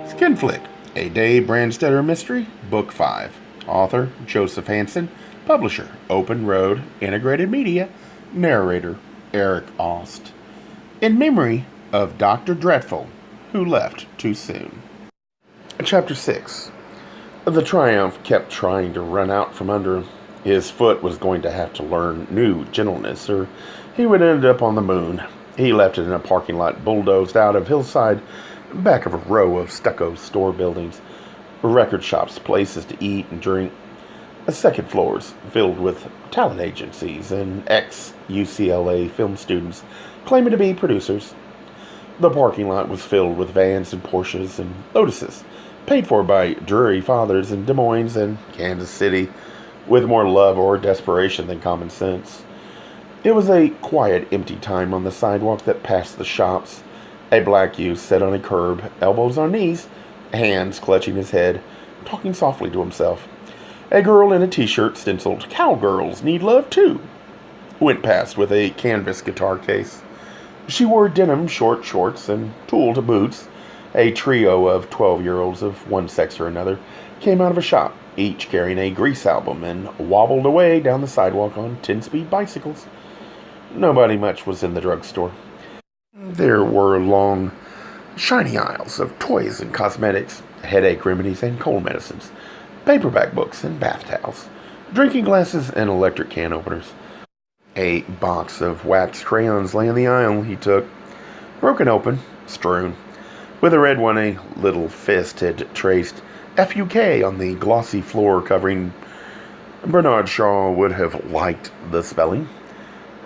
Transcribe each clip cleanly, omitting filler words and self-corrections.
Skinflick, a Dave Brandstetter mystery, Book 5. Author, Joseph Hansen. Publisher, Open Road Integrated Media. Narrator, Eric Aust. In memory of Dr. Dreadful, who left too soon. Chapter 6. The Triumph kept trying to run out from under him. His foot was going to have to learn new gentleness, or he would end up on the moon. He left it in a parking lot bulldozed out of hillside, back of a row of stucco store buildings, record shops, places to eat and drink, second floors filled with talent agencies and ex-UCLA film students claiming to be producers. The parking lot was filled with vans and Porsches and Lotuses, paid for by dreary fathers in Des Moines and Kansas City, with more love or desperation than common sense. It was a quiet, empty time on the sidewalk that passed the shops. A black youth sat on a curb, elbows on knees, hands clutching his head, talking softly to himself. A girl in a t-shirt stenciled, "Cowgirls need love too," went past with a canvas guitar case. She wore denim short shorts and tooled boots. A trio of 12-year-olds of one sex or another came out of a shop, each carrying a Grease album, and wobbled away down the sidewalk on 10-speed bicycles. Nobody much was in the drugstore. There were long, shiny aisles of toys and cosmetics, headache remedies and cold medicines, paperback books and bath towels, drinking glasses and electric can openers. A box of wax crayons lay in the aisle he took, broken open, strewn. With a red one, a little fist had traced FUK on the glossy floor covering. Bernard Shaw would have liked the spelling.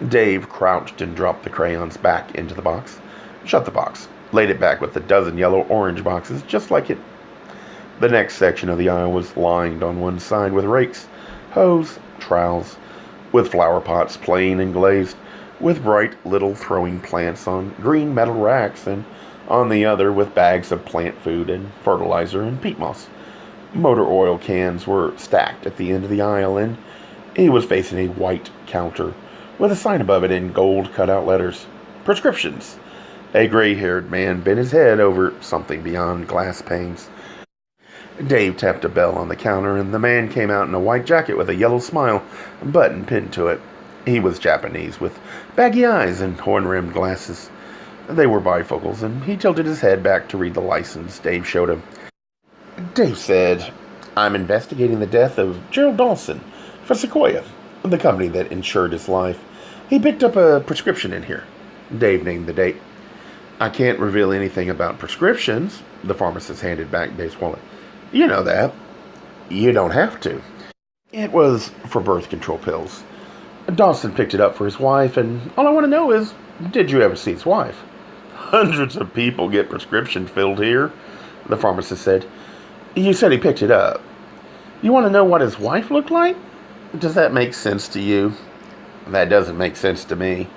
Dave crouched and dropped the crayons back into the box, shut the box, laid it back with a dozen yellow-orange boxes just like it. The next section of the aisle was lined on one side with rakes, hoes, trowels, with flower pots plain and glazed, with bright little throwing plants on green metal racks, and on the other with bags of plant food and fertilizer and peat moss. Motor oil cans were stacked at the end of the aisle, and he was facing a white counter with a sign above it in gold cut-out letters. Prescriptions. A gray-haired man bent his head over something beyond glass panes. Dave tapped a bell on the counter, and the man came out in a white jacket with a yellow smile button pinned to it. He was Japanese, with baggy eyes and horn-rimmed glasses. They were bifocals, and he tilted his head back to read the license Dave showed him. Dave said, "I'm investigating the death of Gerald Dawson for Sequoia, the company that insured his life. He picked up a prescription in here." Dave named the date. "I can't reveal anything about prescriptions," the pharmacist handed back Dave's wallet. "You know that." "You don't have to." "It was for birth control pills. Dawson picked it up for his wife, and all I want to know is, did you ever see his wife?" "Hundreds of people get prescriptions filled here," the pharmacist said. "You said he picked it up. You want to know what his wife looked like? Does that make sense to you?" "That doesn't make sense to me."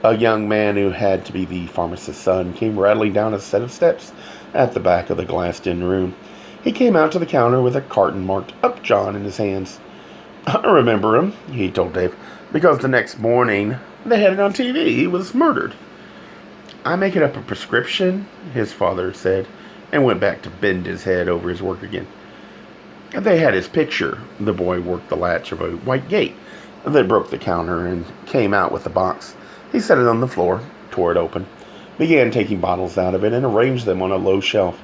A young man who had to be the pharmacist's son came rattling down a set of steps at the back of the glassed-in room. He came out to the counter with a carton marked Upjohn in his hands. "I remember him," he told Dave, "because the next morning they had it on TV. He was murdered." "I make it up a prescription," his father said, and went back to bend his head over his work again. They had his picture. The boy worked the latch of a white gate that broke the counter and came out with the box. He set it on the floor, tore it open, began taking bottles out of it, and arranged them on a low shelf.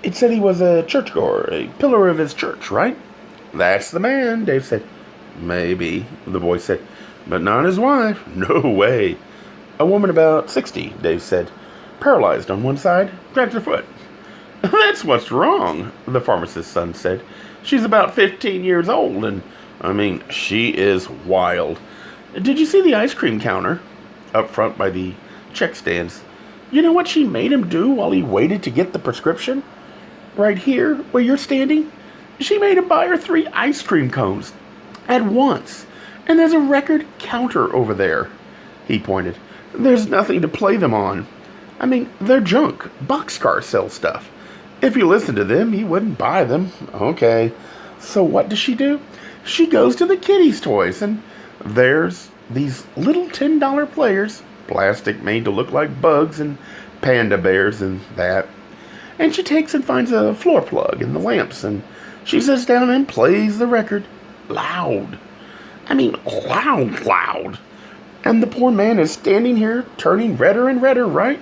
"It said he was a churchgoer, a pillar of his church, right?" "That's the man," Dave said. "Maybe," the boy said, "but not his wife. No way." "A woman about 60, Dave said, paralyzed on one side, dragged her foot." "That's what's wrong," the pharmacist's son said. "She's about 15 years old, and, she is wild. Did you see the ice cream counter up front by the check stands? You know what she made him do while he waited to get the prescription? Right here, where you're standing, she made him buy her 3 ice cream cones at once. And there's a record counter over there." He pointed. "There's nothing to play them on. They're junk. Boxcar sells stuff. If you listen to them, you wouldn't buy them." "Okay. So what does she do? She goes to the kiddies' toys, and there's these little $10 players, plastic made to look like bugs and panda bears and that. and she takes and finds a floor plug in the lamps, and she sits down and plays the record. Loud. I mean, loud. And the poor man is standing here, turning redder and redder, right?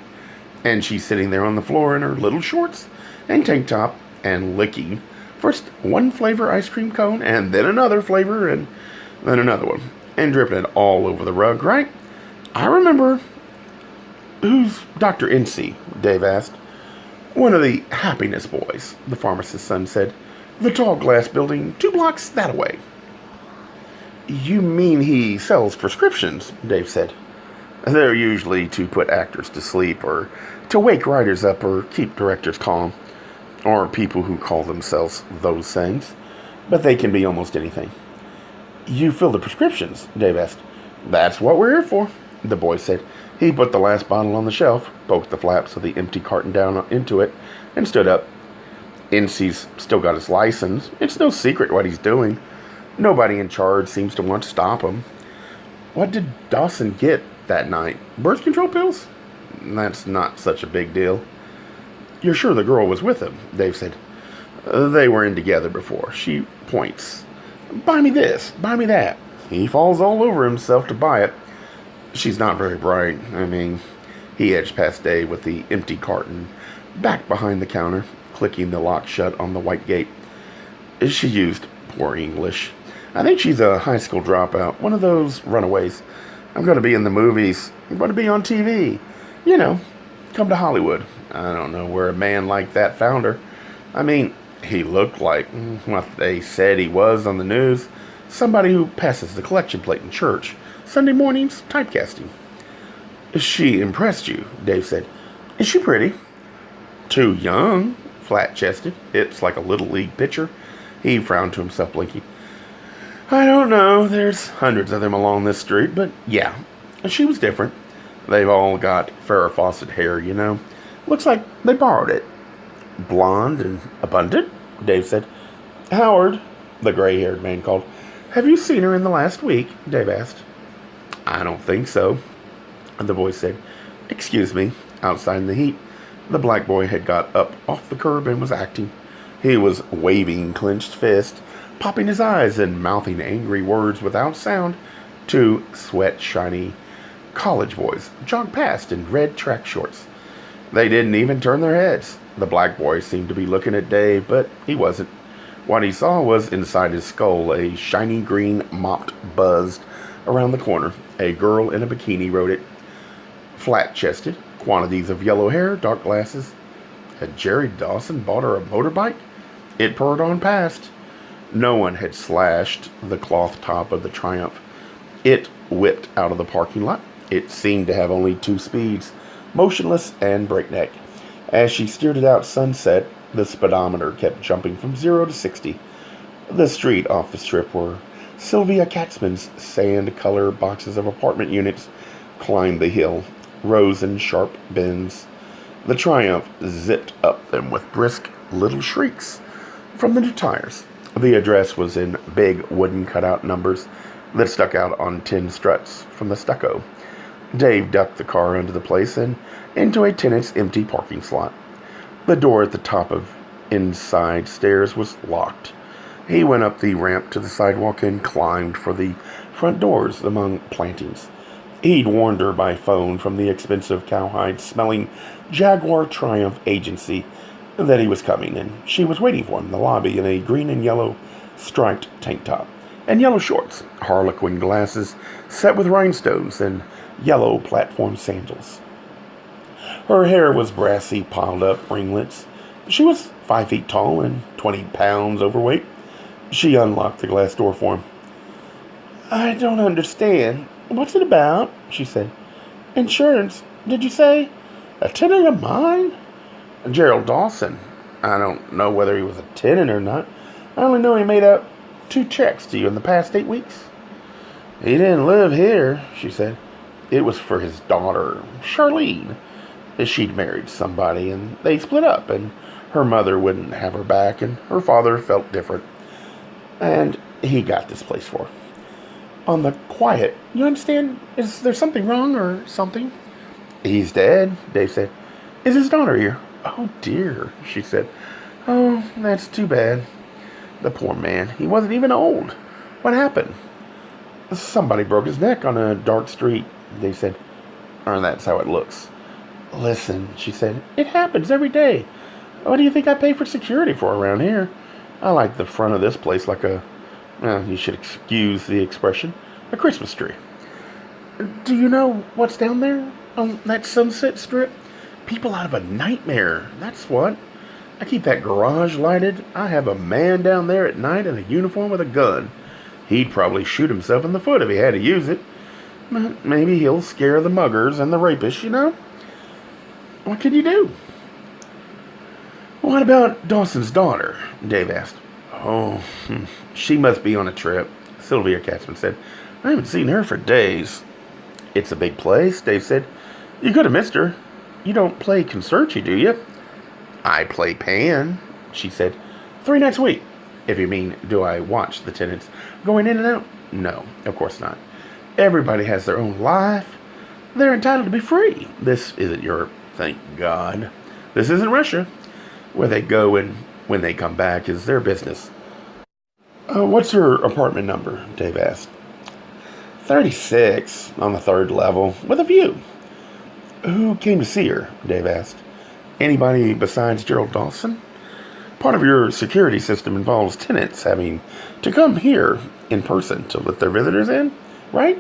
And she's sitting there on the floor in her little shorts and tank top and licking first one flavor ice cream cone and then another flavor and then another one and dripping it all over the rug, right? I remember. Who's Dr. NC? Dave asked. One of the happiness boys, the pharmacist's son said. The tall glass building 2 blocks that way. You mean he sells prescriptions? Dave said. They're usually to put actors to sleep or to wake writers up or keep directors calm. Or people who call themselves those things. But they can be almost anything. You fill the prescriptions? Dave asked. That's what we're here for, the boy said. He put the last bottle on the shelf, poked the flaps of the empty carton down into it, and stood up. NC's still got his license. It's no secret what he's doing. Nobody in charge seems to want to stop him. What did Dawson get that night? Birth control pills? That's not such a big deal. You're sure the girl was with him? Dave said. They were in together before. She points. Buy me this, buy me that. He falls all over himself to buy it. She's not very bright. I mean, he edged past Dave with the empty carton, back behind the counter, clicking the lock shut on the white gate. She used poor English. I think she's a high school dropout, one of those runaways. I'm going to be in the movies. I'm going to be on TV. You know, come to Hollywood. I don't know where a man like that found her. I mean, he looked like what they said he was on the news. Somebody who passes the collection plate in church. Sunday mornings, typecasting. She impressed you, Dave said. Is she pretty? Too young, flat-chested, hips like a Little League pitcher. He frowned to himself, blinking. I don't know. There's hundreds of them along this street, but yeah, she was different. They've all got Farrah Fawcett hair, you know. Looks like they borrowed it. Blonde and abundant, Dave said. Howard, the gray-haired man called. Have you seen her in the last week? Dave asked. I don't think so, the boy said. Excuse me, outside in the heat. The black boy had got up off the curb and was acting. He was waving clenched fist, popping his eyes and mouthing angry words without sound. 2 sweat-shiny college boys jogged past in red track shorts. They didn't even turn their heads. The black boy seemed to be looking at Dave, but he wasn't. What he saw was inside his skull a shiny green mopped buzzed around the corner. A girl in a bikini rode it. Flat-chested, quantities of yellow hair, dark glasses. Had Jerry Dawson bought her a motorbike? It purred on past. No one had slashed the cloth top of the Triumph. It whipped out of the parking lot. It seemed to have only 2 speeds, motionless and breakneck. As she steered it out sunset, the speedometer kept jumping from 0 to 60. The street off the strip where Sylvia Katzman's sand-color boxes of apartment units climbed the hill, rose in sharp bends. The Triumph zipped up them with brisk little shrieks from the new tires. The address was in big wooden cutout numbers that stuck out on tin struts from the stucco. Dave ducked the car under the place and into a tenant's empty parking slot. The door at the top of inside stairs was locked. He went up the ramp to the sidewalk and climbed for the front doors among plantings. He'd warned her by phone from the expensive cowhide-smelling Jaguar Triumph agency that he was coming, and she was waiting for him in the lobby in a green and yellow striped tank top and yellow shorts, harlequin glasses set with rhinestones, and yellow platform sandals. Her hair was brassy, piled up ringlets. She was 5 feet tall and 20 pounds overweight. She unlocked the glass door for him. I don't understand. What's it about? She said. Insurance, did you say? A tenant of mine? Gerald Dawson. I don't know whether he was a tenant or not. I only know he made out 2 checks to you in the past 8 weeks. He didn't live here, she said. It was for his daughter, Charlene. She'd married somebody, and they split up, and her mother wouldn't have her back, and her father felt different. And he got this place for her. On the quiet, you understand? Is there something wrong or something? He's dead, Dave said. Is his daughter here? "Oh, dear," she said. "Oh, that's too bad. The poor man. He wasn't even old. What happened?" "Somebody broke his neck on a dark street," they said. "Or that's how it looks." "Listen," she said, "it happens every day. What do you think I pay for security for around here? I like the front of this place like you should excuse the expression, a Christmas tree." "Do you know what's down there on that Sunset Strip? People out of a nightmare, that's what. I keep that garage lighted. I have a man down there at night in a uniform with a gun. He'd probably shoot himself in the foot if he had to use it. But maybe he'll scare the muggers and the rapists, you know? What can you do?" "What about Dawson's daughter?" Dave asked. "Oh, she must be on a trip," Sylvia Katzman said. "I haven't seen her for days." "It's a big place," Dave said. "You could have missed her. You don't play concerti, do you?" "I play pan," she said. "3 nights a week." "If you mean, do I watch the tenants going in and out?" "No, of course not. Everybody has their own life. They're entitled to be free. This isn't Europe, thank God. This isn't Russia. Where they go and when they come back is their business." "What's her apartment number?" Dave asked. 36 on the 3rd level, with a view." "Who came to see her?" Dave asked. "Anybody besides Gerald Dawson? Part of your security system involves tenants having to come here in person to let their visitors in, right?"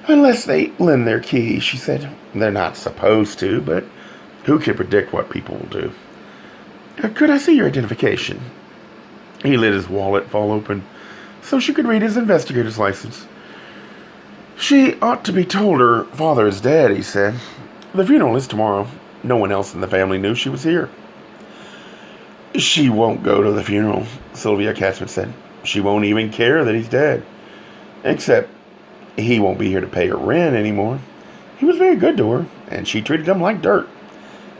"Unless they lend their key," she said. "They're not supposed to, but who can predict what people will do?" "Could I see your identification?" He let his wallet fall open so she could read his investigator's license. "She ought to be told her father is dead," he said. "The funeral is tomorrow. No one else in the family knew she was here." "She won't go to the funeral," Sylvia Katzman said. "She won't even care that he's dead. Except he won't be here to pay her rent anymore. He was very good to her, and she treated him like dirt.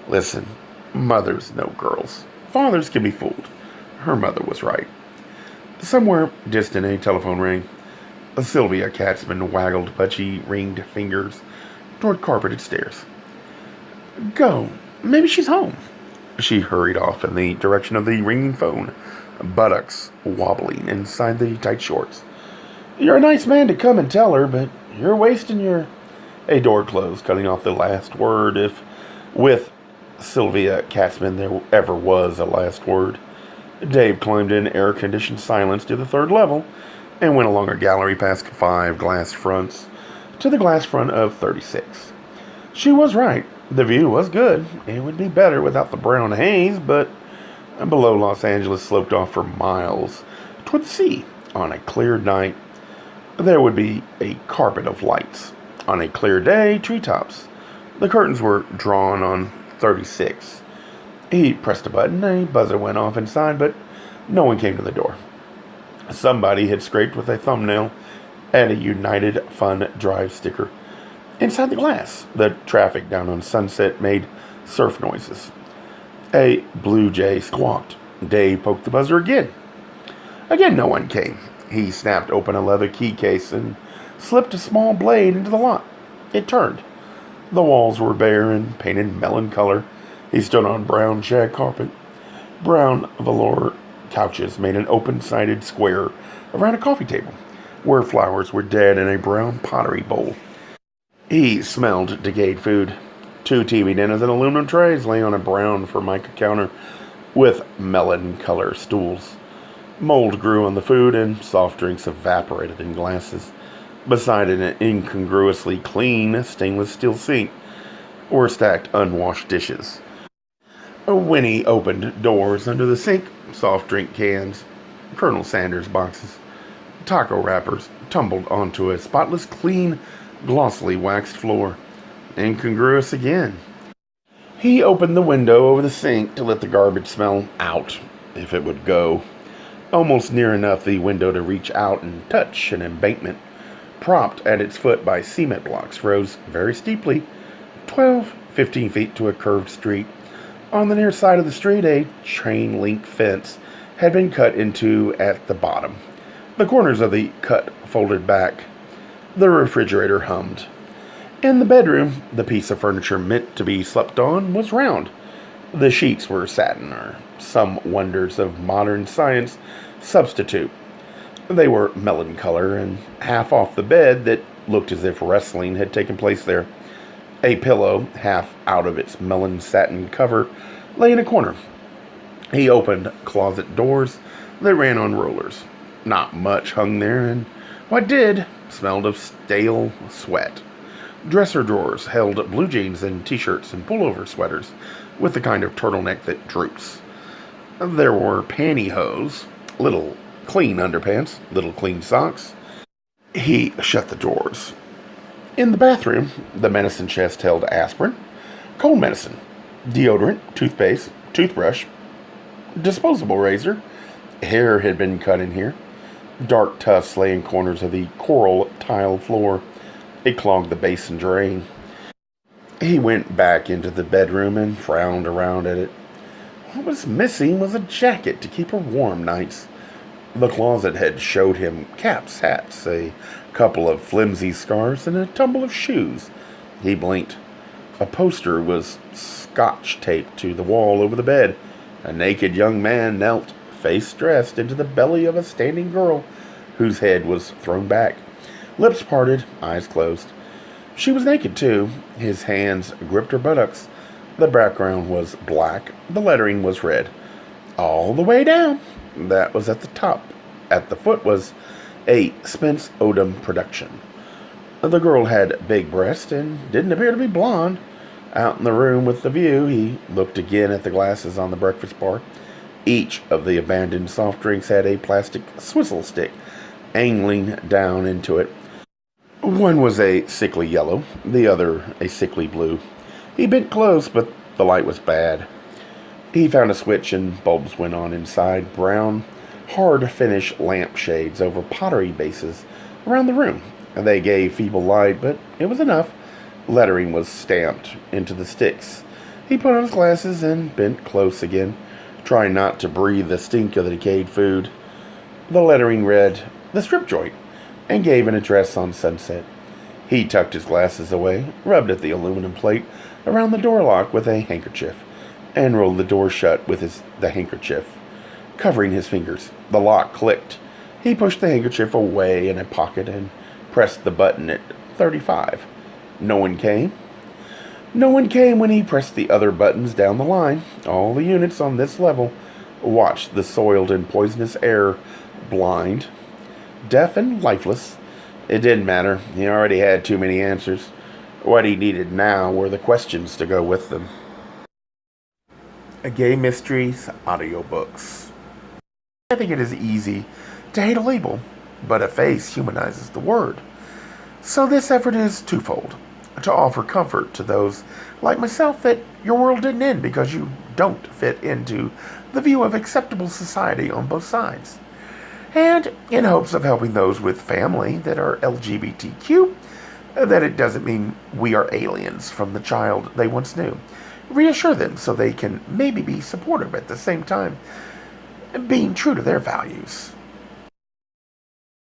Listen, mothers know girls. Fathers can be fooled. Her mother was right." Somewhere distant, a telephone rang. Sylvia Katzman waggled pudgy, ringed fingers toward carpeted stairs. "Go. Maybe she's home." She hurried off in the direction of the ringing phone, buttocks wobbling inside the tight shorts. "You're a nice man to come and tell her, but you're wasting your—" A door closed, cutting off the last word, if with Sylvia Katzman there ever was a last word. Dave climbed in air-conditioned silence to the 3rd level and went along a gallery past 5 glass fronts to the glass front of 36. She was right. The view was good. It would be better without the brown haze, but below Los Angeles sloped off for miles toward the sea. On a clear night, there would be a carpet of lights. On a clear day, treetops. The curtains were drawn on 36. He pressed a button, a buzzer went off inside, but no one came to the door. Somebody had scraped with a thumbnail at a United Fun Drive sticker. Inside the glass, the traffic down on Sunset made surf noises. A blue jay squawked. Dave poked the buzzer again. Again, no one came. He snapped open a leather key case and slipped a small blade into the lock. It turned. The walls were bare and painted melon color. He stood on brown shag carpet. Brown velour couches made an open-sided square around a coffee table, where flowers were dead in a brown pottery bowl. He smelled decayed food. 2 TV dinners and aluminum trays lay on a brown formica counter with melon color stools. Mold grew on the food and soft drinks evaporated in glasses. Beside an incongruously clean stainless steel sink were stacked unwashed dishes. Winnie opened doors under the sink. Soft drink cans, Colonel Sanders boxes, taco wrappers tumbled onto a spotless, clean, glossily waxed floor. Incongruous again. He opened the window over the sink to let the garbage smell out, if it would go. Almost near enough the window to reach out and touch an embankment. Propped at its foot by cement blocks, rose very steeply, 15 feet to a curved street. On the near side of the street, a chain-link fence had been cut into at the bottom. The corners of the cut folded back. The refrigerator hummed. In the bedroom, the piece of furniture meant to be slept on was round. The sheets were satin, or some wonders of modern science substitute. They were melon color and half off the bed that looked as if wrestling had taken place there. A pillow, half out of its melon satin cover, lay in a corner. He opened closet doors that ran on rollers. Not much hung there, and what did smelled of stale sweat. Dresser drawers held blue jeans and t-shirts and pullover sweaters with the kind of turtleneck that droops. There were pantyhose, little clean underpants, little clean socks. He shut the doors. In the bathroom, the medicine chest held aspirin, cold medicine, deodorant, toothpaste, toothbrush, disposable razor. Hair had been cut in here. Dark tufts lay in corners of the coral tile floor. It clogged the basin drain. He went back into the bedroom and frowned around at it. What was missing was a jacket to keep her warm nights. The closet had showed him caps, hats, a couple of flimsy scarves, and a tumble of shoes. He blinked. A poster was scotch-taped to the wall over the bed. A naked young man knelt, face dressed, into the belly of a standing girl whose head was thrown back, lips parted, eyes closed. She was naked, too. His hands gripped her buttocks. The background was black. The lettering was red. All the way down. That was at the top. At the foot was a Spence Odom production. The girl had big breasts and didn't appear to be blonde. Out in the room with the view, he looked again at the glasses on the breakfast bar. Each of the abandoned soft drinks had a plastic swizzle stick angling down into it. One was a sickly yellow, the other a sickly blue. He bent close, but the light was bad. He found a switch and bulbs went on inside, brown, hard-finish lampshades over pottery bases around the room. They gave feeble light, but it was enough. Lettering was stamped into the sticks. He put on his glasses and bent close again, trying not to breathe the stink of the decayed food. The lettering read, "The Strip Joint," and gave an address on Sunset. He tucked his glasses away, rubbed at the aluminum plate around the door lock with a handkerchief, and rolled the door shut with the handkerchief covering his fingers. The lock clicked. He pushed the handkerchief away in a pocket and pressed the button at 35. No one came. No one came when he pressed the other buttons down the line. All the units on this level watched the soiled and poisonous air, blind, deaf and lifeless. It didn't matter. He already had too many answers. What he needed now were the questions to go with them. Gay Mysteries audiobooks. I think it is easy to hate a label, but a face humanizes the word. So this effort is twofold. To offer comfort to those like myself that your world didn't end because you don't fit into the view of acceptable society on both sides. And in hopes of helping those with family that are LGBTQ, that it doesn't mean we are aliens from the child they once knew. Reassure them so they can maybe be supportive at the same time, being true to their values.